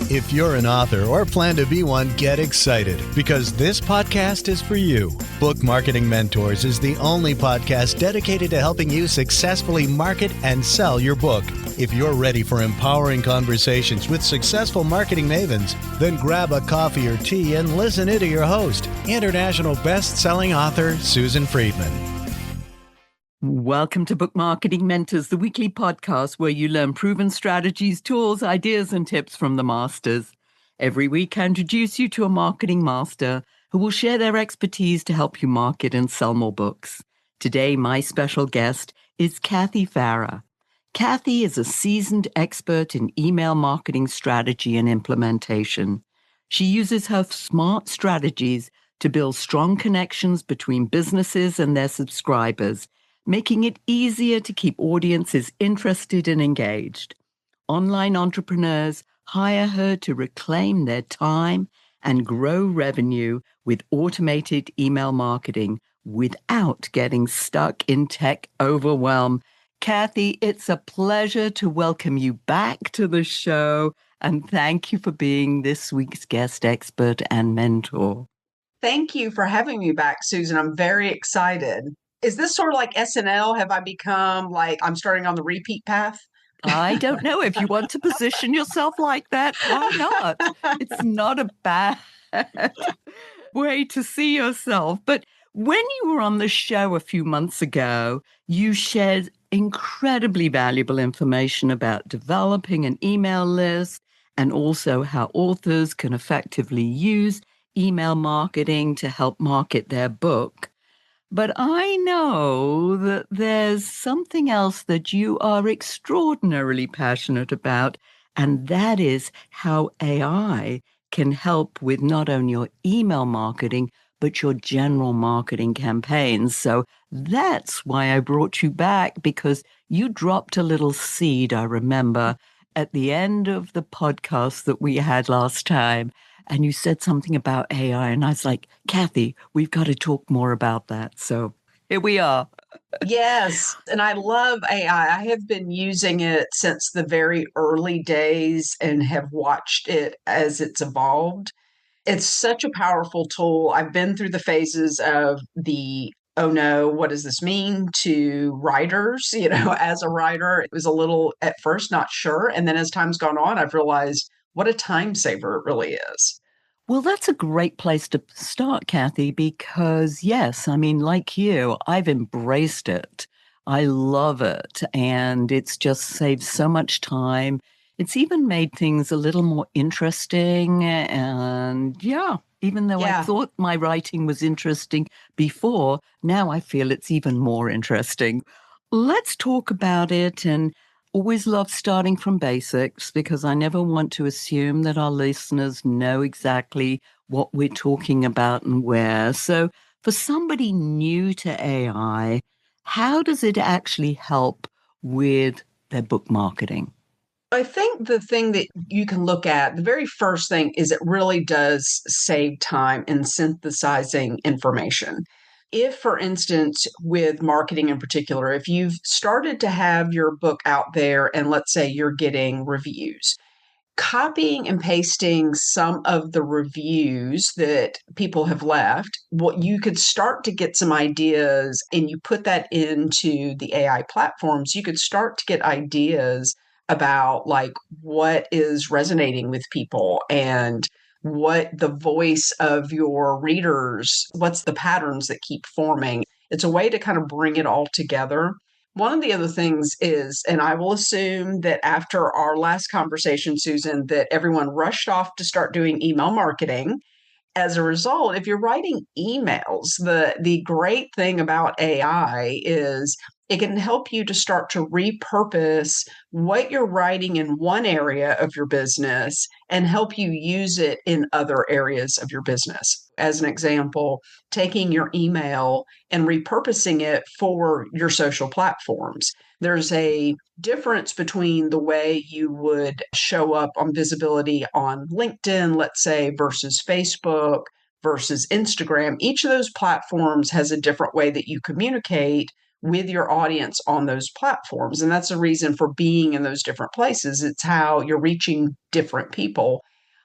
If you're an author or plan to be one, get excited because this podcast is for you. Book Marketing Mentors is the only podcast dedicated to helping you successfully market and sell your book. If you're ready for empowering conversations with successful marketing mavens, then grab a coffee or tea and listen in to your host, international best-selling author Susan Friedmann. Welcome to Book Marketing Mentors, the weekly podcast where you learn proven strategies, tools, ideas, and tips from the masters. Every week, I introduce you to a marketing master who will share their expertise to help you market and sell more books. Today, my special guest is Kathy Farah. Kathy is a seasoned expert in email marketing strategy and implementation. She uses her smart strategies to build strong connections between businesses and their subscribers, making it easier to keep audiences interested and engaged. Online entrepreneurs hire her to reclaim their time and grow revenue with automated email marketing without getting stuck in tech overwhelm. Kathy, it's a pleasure to welcome you back to the show, and thank you for being this week's guest expert and mentor. Thank you for having me back, Susan. I'm very excited. Is this sort of like SNL? Have I become like I'm starting on the repeat path? I don't know. If you want to position yourself like that, why not? It's not a bad way to see yourself. But when you were on the show a few months ago, you shared incredibly valuable information about developing an email list and also how authors can effectively use email marketing to help market their book. But I know that there's something else that you are extraordinarily passionate about, and that is how AI can help with not only your email marketing, but your general marketing campaigns. So that's why I brought you back, because you dropped a little seed, I remember, at the end of the podcast that we had last time. And you said something about AI, and I was like, Kathy, we've got to talk more about that. So here we are. Yes, and I love AI. I have been using it since the very early days and have watched it as it's evolved. It's such a powerful tool. I've been through the phases of the, oh no, what does this mean to writers? As a writer, it was a little at first not sure. And then as time's gone on, I've realized what a time saver it really is. Well, that's a great place to start, Kathy, because yes, I mean, like you, I've embraced it. I love it. And it's just saved so much time. It's even made things a little more interesting. And yeah, even though I Yeah. thought my writing was interesting before, now I feel it's even more interesting. Let's talk about it. And always love starting from basics because I never want to assume that our listeners know exactly what we're talking about and where. So for somebody new to AI, how does it actually help with their book marketing? I think the thing that you can look at, the very first thing is it really does save time in synthesizing information. If, for instance, with marketing in particular, if you've started to have your book out there and let's say you're getting reviews, copying and pasting some of the reviews that people have left, what you could start to get some ideas and you put that into the AI platforms, you could start to get ideas about like what is resonating with people and what the voice of your readers, what's the patterns that keep forming. It's a way to kind of bring it all together. One of the other things is, and I will assume that after our last conversation, Susan, that everyone rushed off to start doing email marketing. As a result, if you're writing emails, the great thing about AI is it can help you to start to repurpose what you're writing in one area of your business and help you use it in other areas of your business. As an example, taking your email and repurposing it for your social platforms. There's a difference between the way you would show up on visibility on LinkedIn, let's say, versus Facebook versus Instagram. Each of those platforms has a different way that you communicate with your audience on those platforms. And that's the reason for being in those different places. It's how you're reaching different people.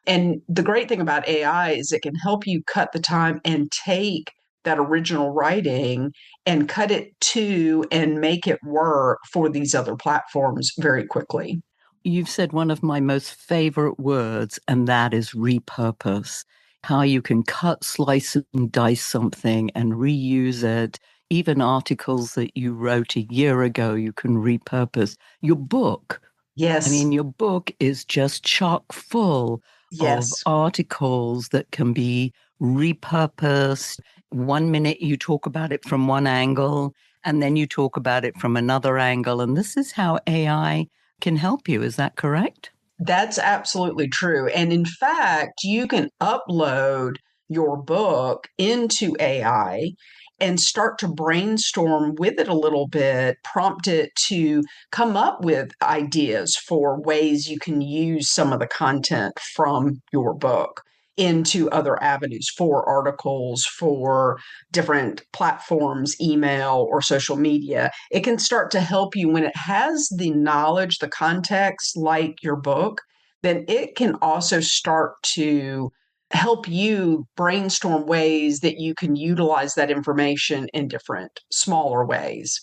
And the great thing about AI is it can help you cut the time and take that original writing and cut it to and make it work for these other platforms very quickly. You've said one of my most favorite words, and that is repurpose. How you can cut, slice, and dice something and reuse it. Even articles that you wrote a year ago, you can repurpose. Your book, I Yes, mean, your book is just chock full of yes. articles that can be repurposed. One minute you talk about it from one angle, and then you talk about it from another angle. And this is how AI can help you. Is that correct? That's absolutely true. And in fact, you can upload your book into AI and start to brainstorm with it a little bit, prompt it to come up with ideas for ways you can use some of the content from your book into other avenues for articles, for different platforms, email or social media. It can start to help you when it has the knowledge, the context, like your book, then it can also start to help you brainstorm ways that you can utilize that information in different, smaller ways.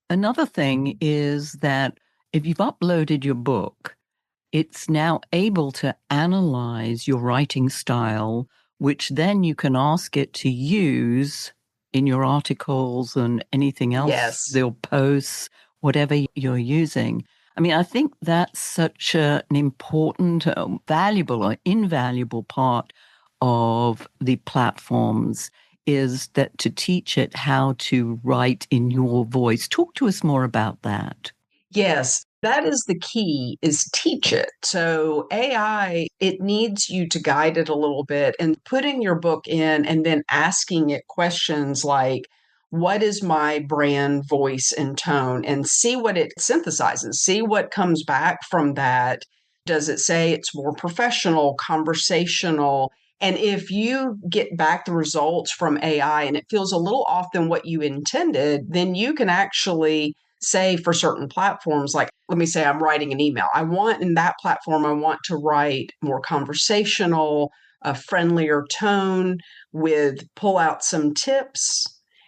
Another thing is that if you've uploaded your book, it's now able to analyze your writing style, which then you can ask it to use in your articles and anything else, Yes. your posts, whatever you're using. I mean, I think that's such an important, valuable or invaluable part of the platforms is that to teach it how to write in your voice. Talk to us more about that. Yes, that is the key is teach it. So AI, it needs you to guide it a little bit and putting your book in and then asking it questions like, what is my brand voice and tone? And see what it synthesizes, see what comes back from that. Does it say it's more professional, conversational? And if you get back the results from AI and it feels a little off than what you intended, then you can actually say for certain platforms, like let me say I'm writing an email. I want in that platform, I want to write more conversational, a friendlier tone with pull out some tips.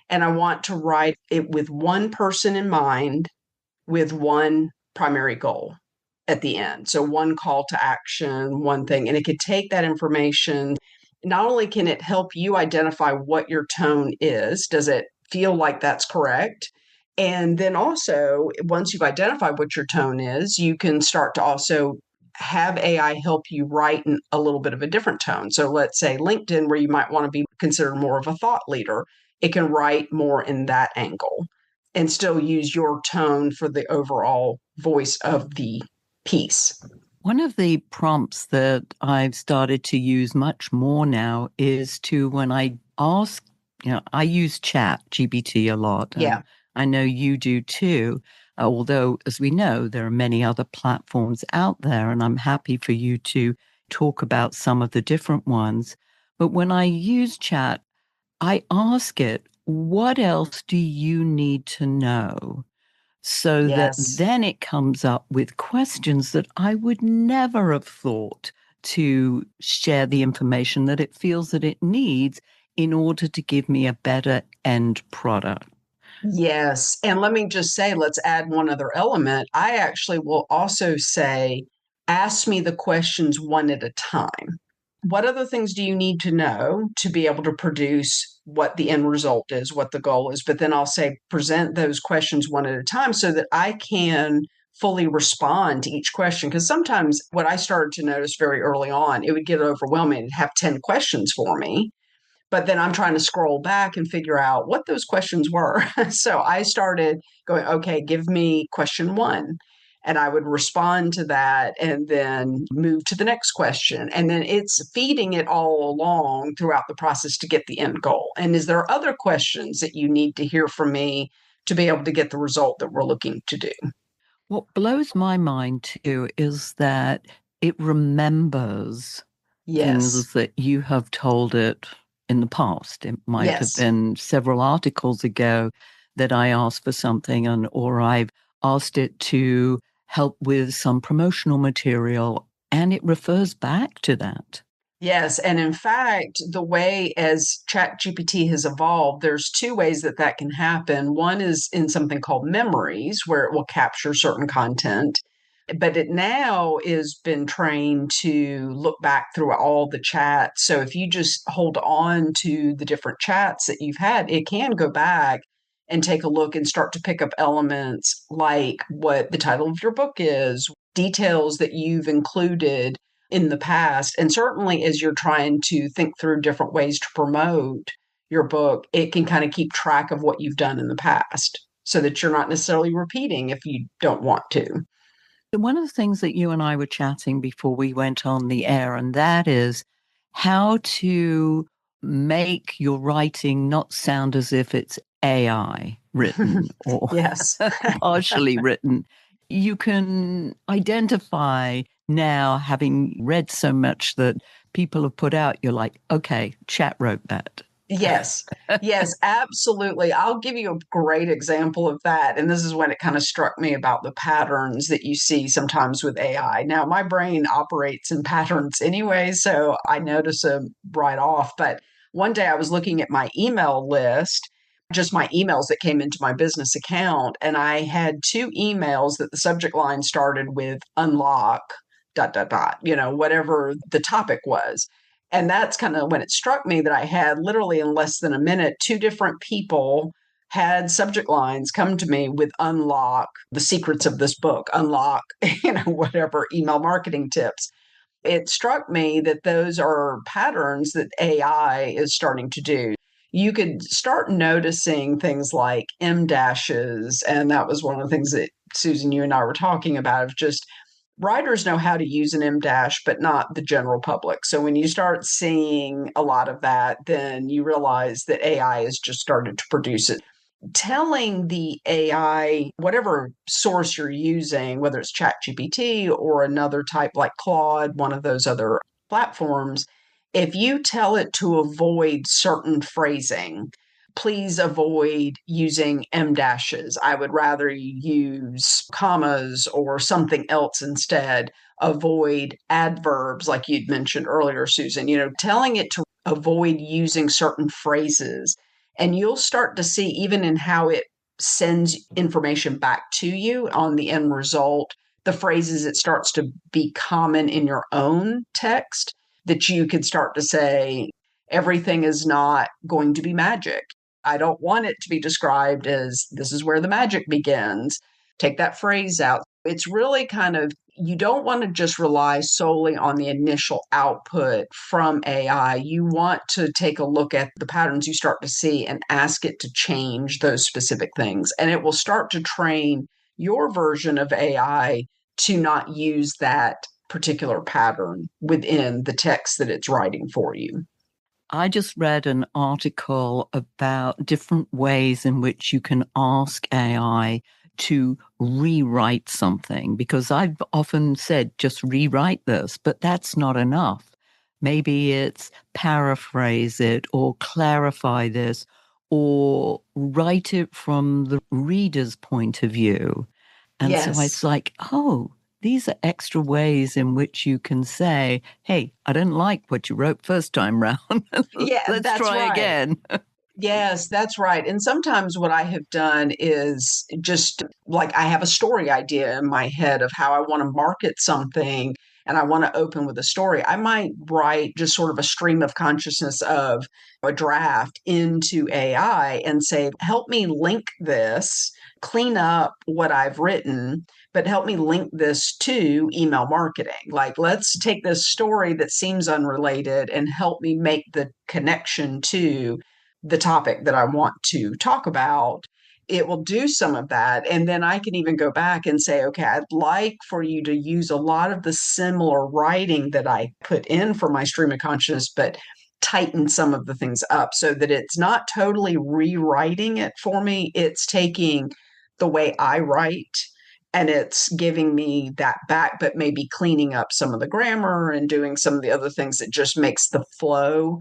And I want to write it with one person in mind with one primary goal at the end. So one call to action, one thing. And it could take that information. Not only can it help you identify what your tone is, does it feel like that's correct? And then also, once you've identified what your tone is, you can start to also have AI help you write in a little bit of a different tone. So let's say LinkedIn, where you might want to be considered more of a thought leader, it can write more in that angle and still use your tone for the overall voice of the piece. One of the prompts that I've started to use much more now is to when I ask, I use ChatGPT a lot, and Yeah. I know you do too. Although, as we know, there are many other platforms out there, and I'm happy for you to talk about some of the different ones. But when I use Chat, I ask it, what else do you need to know? So that Yes. then it comes up with questions that I would never have thought to share the information that it feels that it needs in order to give me a better end product. Yes. And let me just say, let's add one other element. I actually will also say, ask me the questions one at a time. What other things do you need to know to be able to produce what the end result is, what the goal is? But then I'll say, present those questions one at a time so that I can fully respond to each question. Because sometimes what I started to notice very early on, it would get overwhelming and have 10 questions for me. But then I'm trying to scroll back and figure out what those questions were. So I started going, okay, give me question one. And I would respond to that and then move to the next question. And then it's feeding it all along throughout the process to get the end goal. And is there other questions that you need to hear from me to be able to get the result that we're looking to do? What blows my mind too is that it remembers Yes. things that you have told it in the past. It might have Yes. been several articles ago that I asked for something or I've asked it to help with some promotional material and it refers back to that. Yes. And in fact, the way as ChatGPT has evolved, there's two ways that that can happen. One is in something called memories, where it will capture certain content. But it now is been trained to look back through all the chats. So if you just hold on to the different chats that you've had, it can go back and take a look and start to pick up elements like what the title of your book is, details that you've included in the past. And certainly as you're trying to think through different ways to promote your book, it can kind of keep track of what you've done in the past so that you're not necessarily repeating if you don't want to. One of the things that you and I were chatting before we went on the air, and that is how to make your writing not sound as if it's AI written or Yes. partially written. You can identify now, having read so much that people have put out, you're like, okay, chat wrote that. Yes. Yes, absolutely. I'll give you a great example of that. And this is when it kind of struck me about the patterns that you see sometimes with AI. Now, my brain operates in patterns anyway, so I notice them right off. But one day I was looking at my email list, just my emails that came into my business account, and I had two emails that the subject line started with unlock, dot, dot, dot, whatever the topic was. And that's kind of when it struck me that I had literally in less than a minute, two different people had subject lines come to me with unlock the secrets of this book, unlock, whatever email marketing tips. It struck me that those are patterns that AI is starting to do. You could start noticing things like M dashes. And that was one of the things that Susan, you and I were talking about of just writers know how to use an M dash, but not the general public. So when you start seeing a lot of that, then you realize that AI has just started to produce it. Telling the AI, whatever source you're using, whether it's ChatGPT or another type like Claude, one of those other platforms, if you tell it to avoid certain phrasing, please avoid using M dashes. I would rather you use commas or something else instead. Avoid adverbs, like you'd mentioned earlier, Susan, telling it to avoid using certain phrases. And you'll start to see, even in how it sends information back to you on the end result, the phrases it starts to be common in your own text that you could start to say, everything is not going to be magic. I don't want it to be described as this is where the magic begins. Take that phrase out. It's really kind of, you don't want to just rely solely on the initial output from AI. You want to take a look at the patterns you start to see and ask it to change those specific things. And it will start to train your version of AI to not use that particular pattern within the text that it's writing for you. I just read an article about different ways in which you can ask AI to rewrite something, because I've often said, just rewrite this, but that's not enough. Maybe it's paraphrase it or clarify this or write it from the reader's point of view. And so Yes. it's like, oh, these are extra ways in which you can say, hey, I didn't like what you wrote first time round. Yeah, Let's that's try right. again. Yes, that's right. And sometimes what I have done is just like I have a story idea in my head of how I want to market something and I want to open with a story. I might write just sort of a stream of consciousness of a draft into AI and say, help me link this, clean up what I've written, but help me link this to email marketing. Like, let's take this story that seems unrelated and help me make the connection to the topic that I want to talk about. It will do some of that. And then I can even go back and say, okay, I'd like for you to use a lot of the similar writing that I put in for my stream of consciousness, but tighten some of the things up so that it's not totally rewriting it for me. It's taking the way I write and it's giving me that back, but maybe cleaning up some of the grammar and doing some of the other things that just makes the flow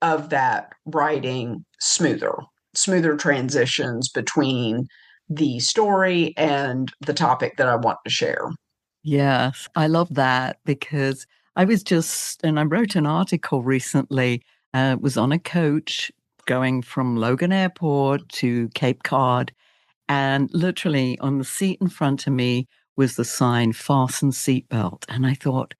of that writing smoother transitions between the story and the topic that I want to share. Yes, I love that because I wrote an article recently. It was on a coach going from Logan Airport to Cape Cod. And literally on the seat in front of me was the sign, fasten seatbelt. And I thought,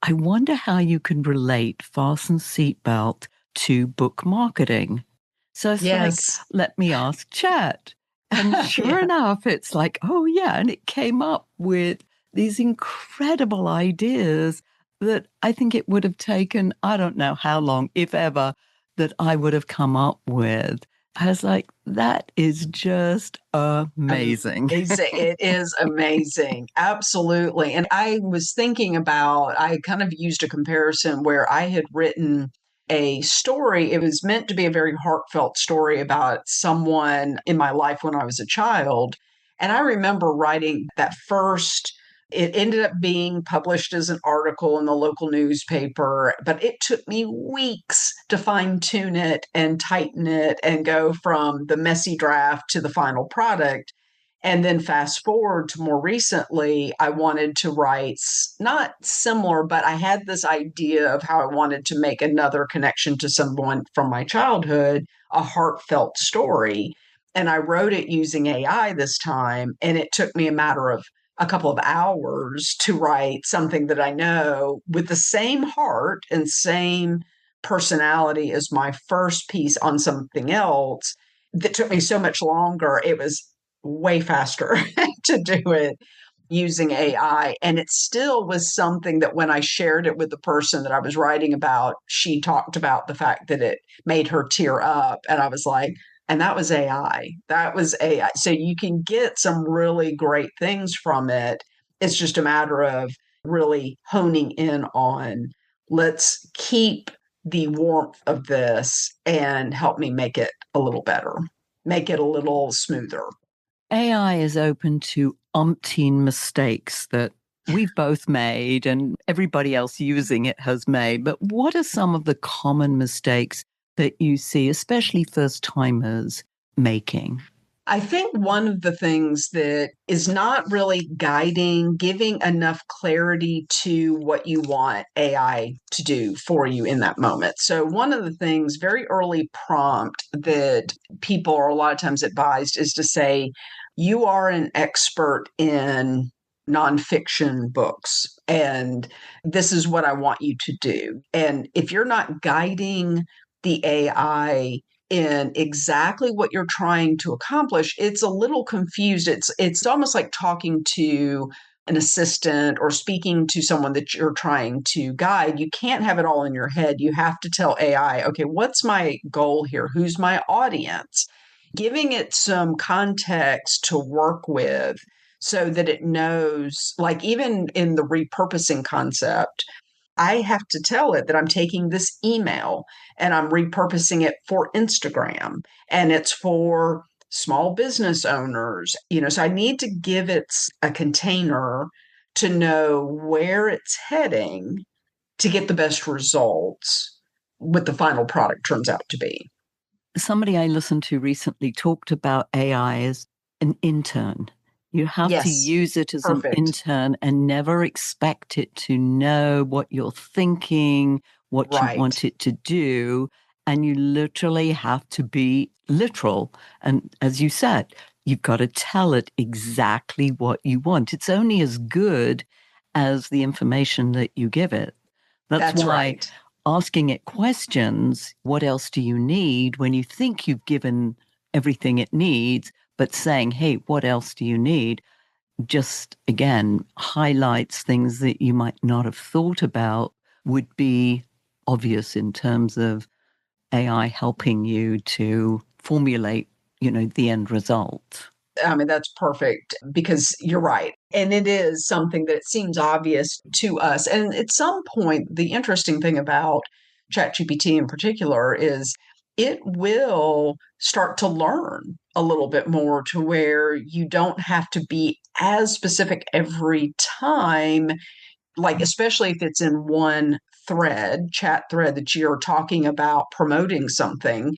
I wonder how you can relate fasten seatbelt to book marketing. So it's like, Yes. let me ask Chat. And sure Yeah. enough, it's like, oh, yeah. And it came up with these incredible ideas that I think it would have taken, I don't know how long, if ever, that I would have come up with. I was like, that is just amazing. Amazing. It is amazing. Absolutely. And I was thinking about, I kind of used a comparison where I had written a story. It was meant to be a very heartfelt story about someone in my life when I was a child. And I remember writing that first. It ended up being published as an article in the local newspaper, but it took me weeks to fine tune it and tighten it and go from the messy draft to the final product. And then fast forward to more recently, I wanted to write not similar, but I had this idea of how I wanted to make another connection to someone from my childhood, a heartfelt story. And I wrote it using AI this time. And it took me a matter of a couple of hours to write something that I know with the same heart and same personality as my first piece on something else that took me so much longer. It was way faster to do it using AI. And it still was something that when I shared it with the person that I was writing about, she talked about the fact that it made her tear up. And I was like, and that was AI. That was AI. So you can get some really great things from it. It's just a matter of really honing in on let's keep the warmth of this and help me make it a little better, make it a little smoother. AI is open to umpteen mistakes that we've both made and everybody else using it has made. But what are some of the common mistakes that you see, especially first timers, making? I think one of the things that is not really guiding, giving enough clarity to what you want AI to do for you in that moment. So, one of the things, very early prompt that people are a lot of times advised is to say, you are an expert in nonfiction books, and this is what I want you to do. And if you're not guiding the AI in exactly what you're trying to accomplish, it's a little confused. It's almost like talking to an assistant or speaking to someone that you're trying to guide. You can't have it all in your head. You have to tell AI, okay, what's my goal here? Who's my audience? Giving it some context to work with so that it knows, like even in the repurposing concept, I have to tell it that I'm taking this email and I'm repurposing it for Instagram and it's for small business owners. So I need to give it a container to know where it's heading to get the best results what the final product turns out to be. Somebody I listened to recently talked about AI as an intern. You have to Yes, use it as an perfect. intern and never expect it to know what you're thinking, what you Right. want it to do. And you literally have to be literal. And as you said, you've got to tell it exactly what you want. It's only as good as the information that you give it. That's That's why right. asking it questions, what else do you need, when you think you've given everything it needs, but saying, hey, what else do you need? Just again highlights things that you might not have thought about would be obvious in terms of AI helping you to formulate, the end result. I mean, that's perfect because you're right. And it is something that it seems obvious to us. And at some point, the interesting thing about ChatGPT in particular is it will start to learn a little bit more to where you don't have to be as specific every time, like, especially if it's in one chat thread that you're talking about promoting something,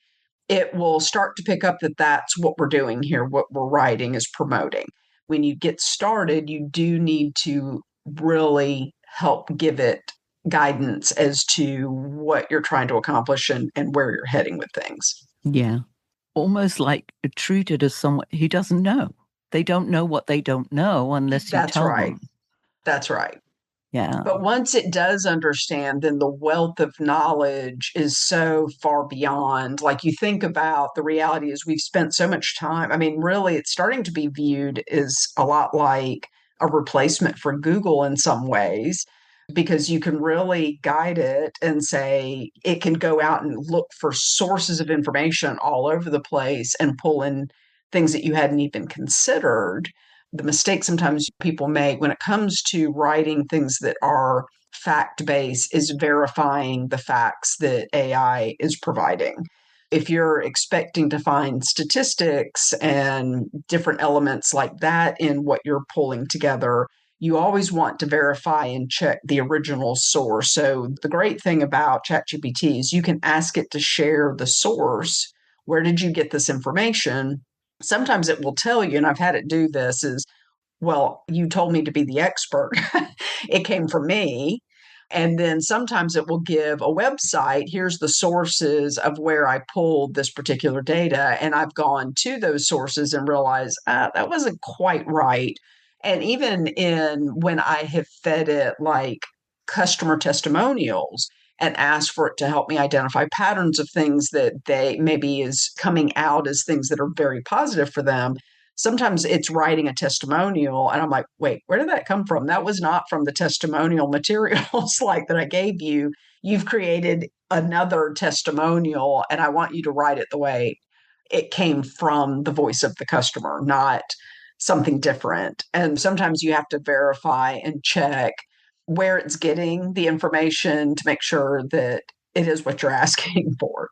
it will start to pick up that that's what we're doing here. What we're writing is promoting. When you get started, you do need to really help give it guidance as to what you're trying to accomplish and where you're heading with things. Yeah. Almost like treated as someone who doesn't know. They don't know what they don't know unless you That's tell right. them. That's right. Yeah. But once it does understand, then the wealth of knowledge is so far beyond. Like you think about the reality is we've spent so much time. I mean, really, it's starting to be viewed as a lot like a replacement for Google in some ways, because you can really guide it and say it can go out and look for sources of information all over the place and pull in things that you hadn't even considered. The mistake sometimes people make when it comes to writing things that are fact based is verifying the facts that AI is providing. If you're expecting to find statistics and different elements like that in what you're pulling together, you always want to verify and check the original source. So, the great thing about ChatGPT is you can ask it to share the source. Where did you get this information? Sometimes it will tell you, and I've had it do this, is, well, you told me to be the expert. It came from me. And then sometimes it will give a website. Here's the sources of where I pulled this particular data. And I've gone to those sources and realized that wasn't quite right. And even in when I have fed it like customer testimonials and asked for it to help me identify patterns of things that they maybe is coming out as things that are very positive for them, sometimes it's writing a testimonial and I'm like, wait, where did that come from? That was not from the testimonial materials like that I gave you. You've created another testimonial and I want you to write it the way it came from the voice of the customer, not something different. And sometimes you have to verify and check where it's getting the information to make sure that it is what you're asking for.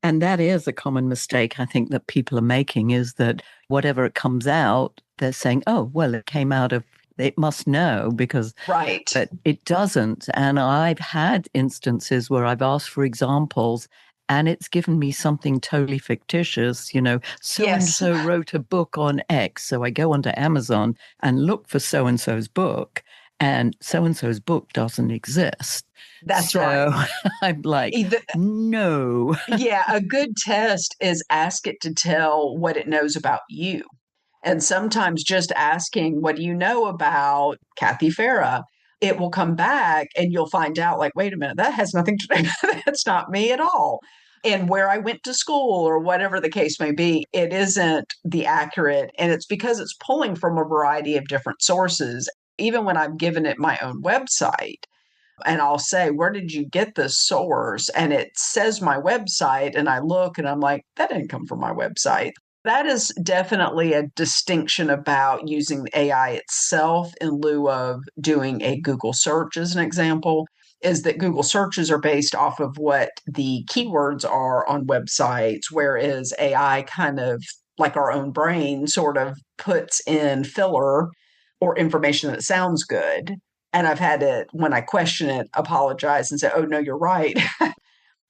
And that is a common mistake I think that people are making, is that whatever it comes out, they're saying, oh, well, it came out of, it must know because, Right. but it doesn't. And I've had instances where I've asked for examples and it's given me something totally fictitious, Yes, so-and-so wrote a book on X. So I go onto Amazon and look for so-and-so's book, and so-and-so's book doesn't exist. that's So right. I'm like, Either, no. yeah, a good test is ask it to tell what it knows about you. And sometimes just asking, what do you know about Kathy Farah? It will come back and you'll find out, like, wait a minute, that has nothing to do, that's not me at all. And where I went to school or whatever the case may be, it isn't the accurate. And it's because it's pulling from a variety of different sources. Even when I've given it my own website, and I'll say, where did you get this source? And it says my website. And I look and I'm like, that didn't come from my website. That is definitely a distinction about using the AI itself in lieu of doing a Google search, as an example, is that Google searches are based off of what the keywords are on websites, whereas AI kind of like our own brain sort of puts in filler or information that sounds good. And I've had it, when I question it, apologize and say, oh, no, you're right.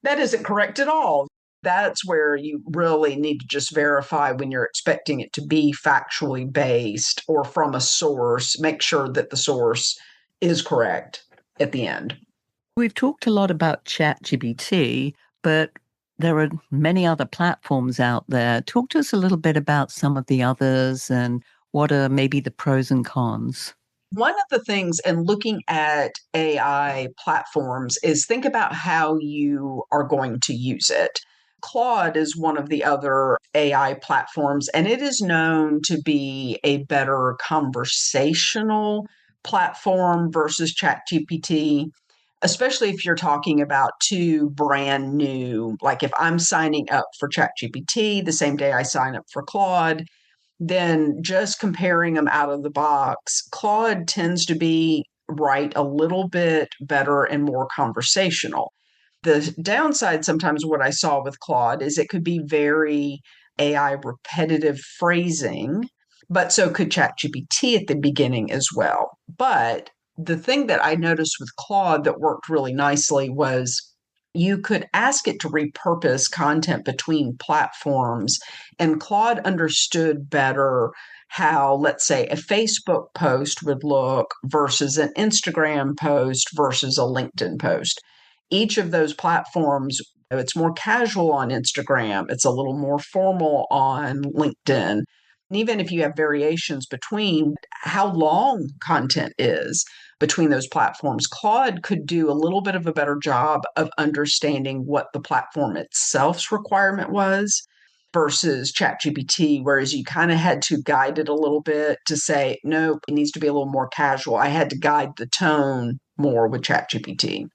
That isn't correct at all. That's where you really need to just verify when you're expecting it to be factually based or from a source, make sure that the source is correct at the end. We've talked a lot about ChatGPT, but there are many other platforms out there. Talk to us a little bit about some of the others and what are maybe the pros and cons. One of the things in looking at AI platforms is think about how you are going to use it. Claude is one of the other AI platforms, and it is known to be a better conversational platform versus ChatGPT, especially if you're talking about two brand new. Like if I'm signing up for ChatGPT the same day I sign up for Claude, then just comparing them out of the box, Claude tends to be right a little bit better and more conversational. The downside sometimes what I saw with Claude is it could be very AI repetitive phrasing, but so could ChatGPT at the beginning as well. But the thing that I noticed with Claude that worked really nicely was you could ask it to repurpose content between platforms, and Claude understood better how, let's say, a Facebook post would look versus an Instagram post versus a LinkedIn post. Each of those platforms, it's more casual on Instagram, it's a little more formal on LinkedIn. And even if you have variations between how long content is between those platforms, Claude could do a little bit of a better job of understanding what the platform itself's requirement was versus ChatGPT, whereas you kind of had to guide it a little bit to say, nope, it needs to be a little more casual. I had to guide the tone more with ChatGPT.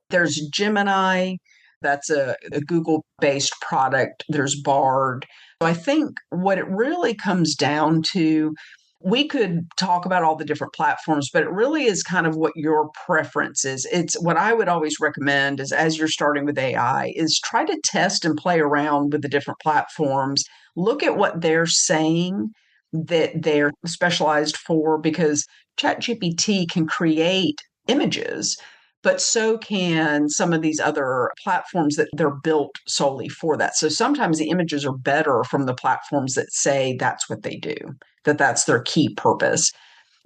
There's Gemini, that's a Google based product. There's Bard. So I think what it really comes down to, we could talk about all the different platforms, but it really is kind of what your preference is. It's what I would always recommend is, as you're starting with AI, is try to test and play around with the different platforms. Look at what they're saying that they're specialized for, because ChatGPT can create images, but so can some of these other platforms that they're built solely for that. So sometimes the images are better from the platforms that say that's what they do, that that's their key purpose.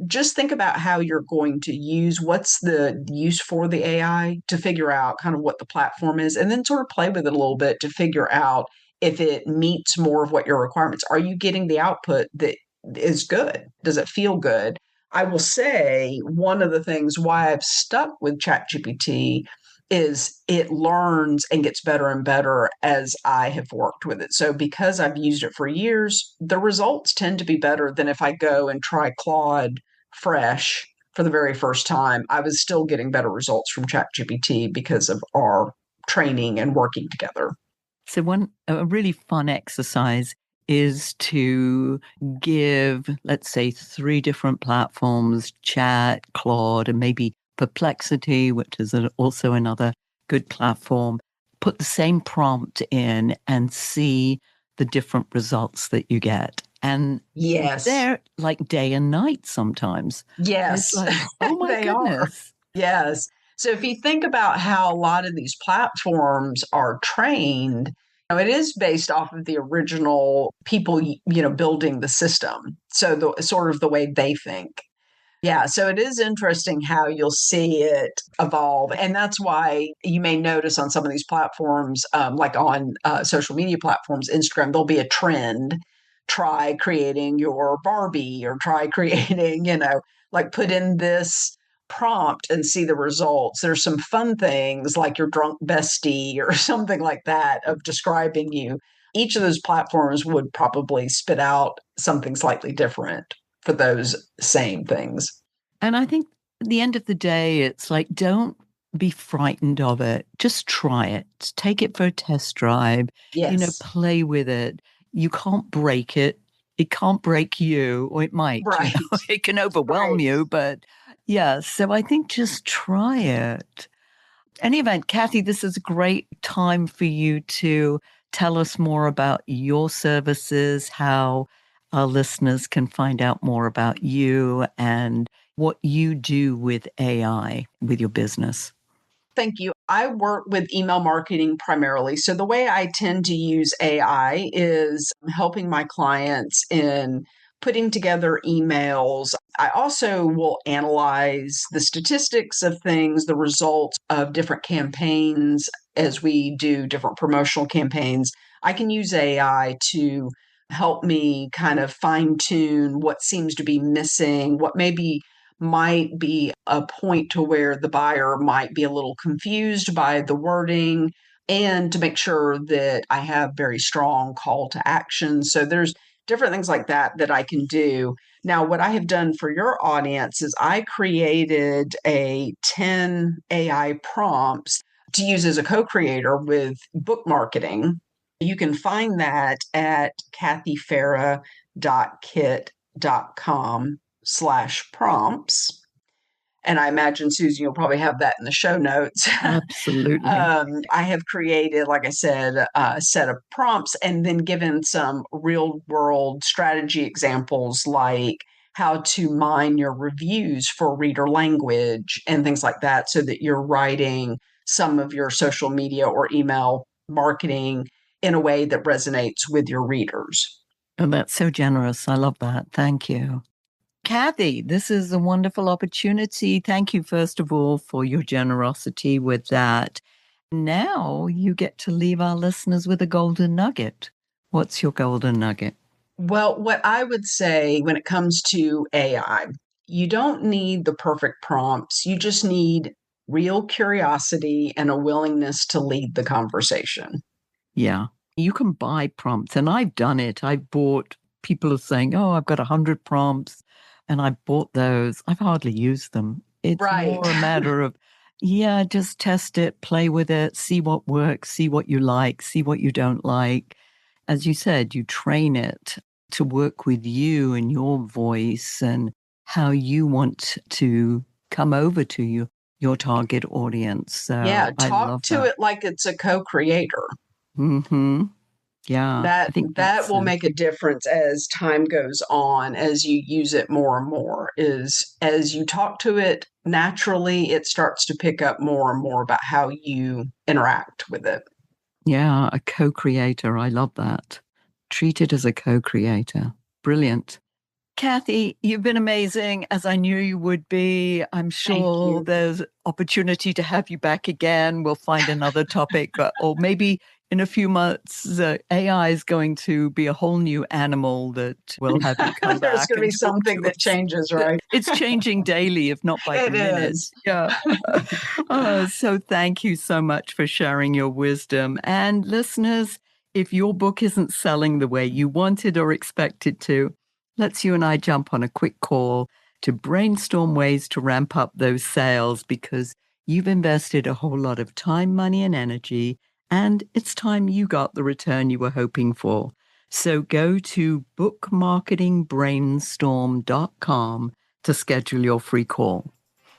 Just think about how you're going to use, what's the use for the AI, to figure out kind of what the platform is, and then sort of play with it a little bit to figure out if it meets more of what your requirements. Are you getting the output that is good? Does it feel good? I will say one of the things why I've stuck with ChatGPT is it learns and gets better and better as I have worked with it. So because I've used it for years, the results tend to be better than if I go and try Claude fresh for the very first time. I was still getting better results from ChatGPT because of our training and working together. So a really fun exercise is to give, let's say, 3 different platforms, Chat, Claude, and maybe Perplexity, which is also another good platform. Put the same prompt in and see the different results that you get. And yes, they're like day and night sometimes. Yes. It's like, oh my they goodness. Are. Yes. So if you think about how a lot of these platforms are trained, it is based off of the original people, building the system. So the sort of the way they think. Yeah, so it is interesting how you'll see it evolve. And that's why you may notice on some of these platforms, like on social media platforms, Instagram, there'll be a trend. Try creating your Barbie, or try creating, like put in this prompt and see the results. There's some fun things like your drunk bestie or something like that of describing you. Each of those platforms would probably spit out something slightly different for those same things. And I think at the end of the day, it's like, don't be frightened of it. Just try it. Take it for a test drive. Yes. Play with it. You can't break it. It can't break you, or it might. Right. It can overwhelm you, but yeah. So I think just try it. Any event, Kathy, this is a great time for you to tell us more about your services, how our listeners can find out more about you and what you do with AI with your business. Thank you. I work with email marketing primarily. So the way I tend to use AI is helping my clients in putting together emails. I also will analyze the statistics of things, the results of different campaigns as we do different promotional campaigns. I can use AI to help me kind of fine tune what seems to be missing, what maybe might be a point to where the buyer might be a little confused by the wording, and to make sure that I have very strong call to action. So there's different things like that that I can do. Now, what I have done for your audience is I created 10 AI prompts to use as a co-creator with book marketing. You can find that at kathyfarah.kit.com/prompts. And I imagine, Susan, you'll probably have that in the show notes. Absolutely. I have created, like I said, a set of prompts and then given some real world strategy examples, like how to mine your reviews for reader language and things like that, so that you're writing some of your social media or email marketing in a way that resonates with your readers. And that's so generous. I love that. Thank you. Kathy, this is a wonderful opportunity. Thank you, first of all, for your generosity with that. Now you get to leave our listeners with a golden nugget. What's your golden nugget? Well, what I would say when it comes to AI, you don't need the perfect prompts. You just need real curiosity and a willingness to lead the conversation. Yeah, you can buy prompts, and I've done it. People are saying, oh, I've got 100 prompts, and I bought those. I've hardly used them. It's Right. more a matter of, yeah, just test it, play with it, see what works, see what you like, see what you don't like. As you said, you train it to work with you and your voice and how you want to come over to your target audience. Yeah, So I talk love to that. it like it's a co-creator. Mm-hmm. Yeah, I think That that's will make a difference as time goes on, as you use it more and more. Is as you talk to it naturally, it starts to pick up more and more about how you interact with it. yeah, a co-creator. I love that. Treat it as a co-creator. Brilliant. Kathy, you've been amazing, as I knew you would be. I'm Thank sure you. there's opportunity to have you back again. We'll find another topic, or maybe in a few months, AI is going to be a whole new animal that will have you come There's back going to be and talk something to that us. changes, right? It's changing daily, if not by the It minute. is. Yeah. So thank you so much for sharing your wisdom. And listeners, if your book isn't selling the way you wanted or expected to, let's you and I jump on a quick call to brainstorm ways to ramp up those sales, because you've invested a whole lot of time, money, and energy, and it's time you got the return you were hoping for. So go to bookmarketingbrainstorm.com to schedule your free call.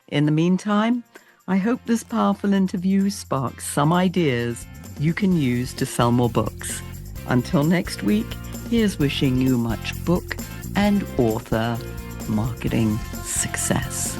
In the meantime, I hope this powerful interview sparks some ideas you can use to sell more books. Until next week, here's wishing you much book and author marketing success.